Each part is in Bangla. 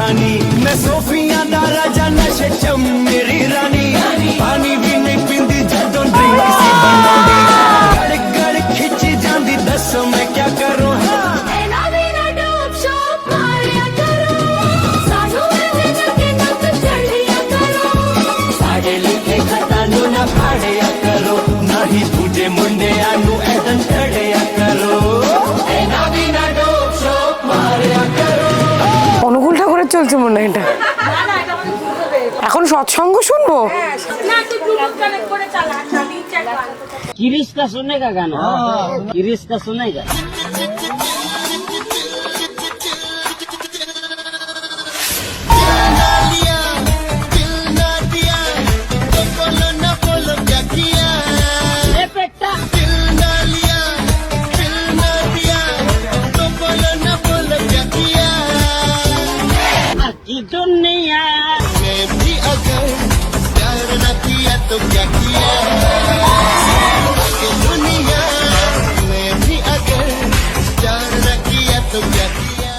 कहानी मैं सोफिया दा राजा नशे च मेरी रानी पानी भी नहीं पींदी जदों ड्रिंक सी बनांदी गड़ गड़ खिंची जांदी दसो मैं क्या करूं फाड़िया करो नहीं तुझे मुंडे आनू ऐदन चढ़िया करो অনুকূল ঠাকুরের চলছে মনে হয় এটা। এখন সৎসঙ্গ শুনবো। किरिश का सुनने का गाना किरिश का सुनेगा दुनिया में भी अगर प्यार न किया तो क्या किया दुनिया में भी अगर प्यार न किया तो क्या किया।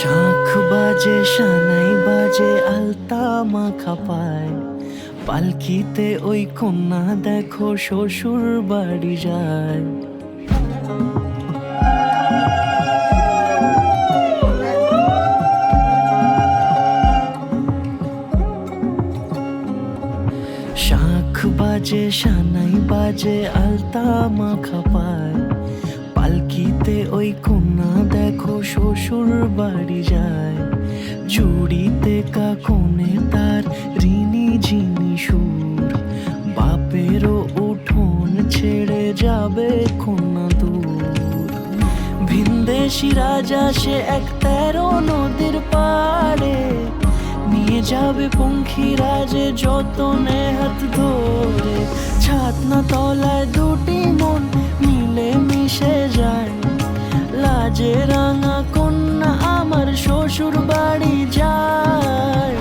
শাঁখ বাজে সানাই বাজে আলতা মাখা পায় পালকিতে ওই কন্যা দেখো শ্বশুর বাড়ি যায়। শাঁখ বাজে সানাই বাজে আলতা মাখা পায় পালকিতে ওই কন্যা দেখো শ্বশুর বাড়ি যায়। চুড়িতে কাকনে তার ঋণী ঝিনি সুর বাপেরও উঠোন ছেড়ে যাবে কন্যা দূর। ভিনদেশি রাজা সে এক 13 নদীর পাড়ে নিয়ে যাবে পঙ্খিরাজে যতনে হাত ধরে। ছাতনা তলায় দুটি মন মিলে মিশে যায় লাজে রাঙা কন্যা আমার শ্বশুর বাড়ি যায়।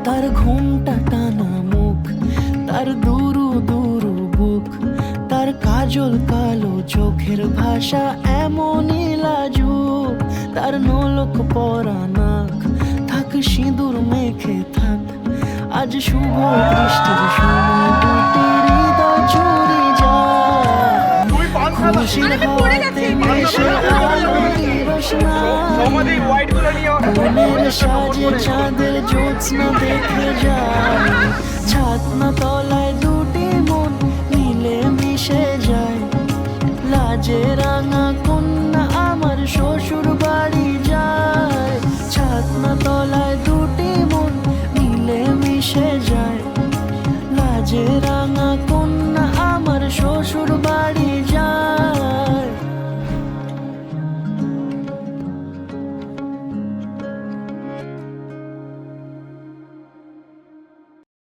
তার ঘুমটা টানা মুখ তার দুরু দুরু বুক তার কাজল কালো চোখের ভাষা এমনই লাজুক। তার নোলক পরা নাক থাক সিঁদুর মেখে থাক আজ শুভ দৃষ্টির সময় দুটি হৃদয় চুরি যায়। খুশির হাতে ভেসে আলোর রোশনা মনের সাজে চাঁদের জ্যোৎস্না দেখে যায়। ছাতনা তলায় দুটি মন মিলে মিশে যায় লাজে রাঙা কন্যা আমার শ্বশুর বাড়ি যায়। ছাতনা তলায় দুটি মন মিলে মিশে যায় লাজে রাঙা